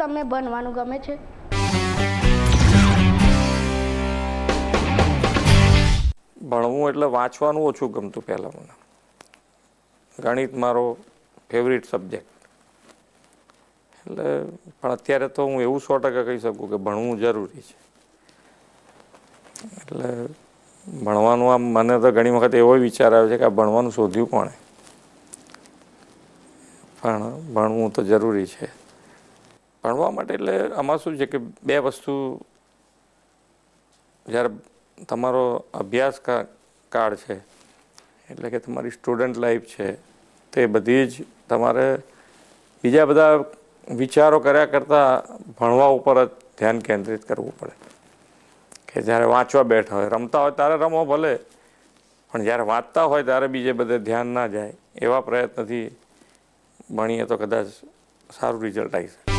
તમને ભણવાનું ગમે છે? ભણવું એટલે વાંચવાનું ઓછું ગમતું પહેલાં મને. ગણિત મારો ફેવરિટ સબ્જેક્ટ. એટલે પણ અત્યારે તો હું એવું 100% કહી શકું કે ભણવું જરૂરી છે. એટલે ભણવાનું આમ મને તો ઘણી વખત એવો વિચાર આવે છે કે આ ભણવાનું શોધ્યું કોણે, પણ ભણવું તો જરૂરી છે. ભણવા માટે એટલે આમાં શું છે કે બે વસ્તુ, જ્યારે તમારો અભ્યાસ કાળ છે એટલે કે તમારી સ્ટુડન્ટ લાઈફ છે, તે બધી જ તમારે બીજા બધા વિચારો કર્યા કરતાં ભણવા ઉપર જ ધ્યાન કેન્દ્રિત કરવું પડે. કે જ્યારે વાંચવા બેઠા હોય, રમતા હોય ત્યારે રમો ભલે, પણ જ્યારે વાંચતા હોય ત્યારે બીજે બધે ધ્યાન ના જાય. એવા પ્રયત્નથી ભણીએ તો કદાચ સારું રિઝલ્ટ આવી શકે.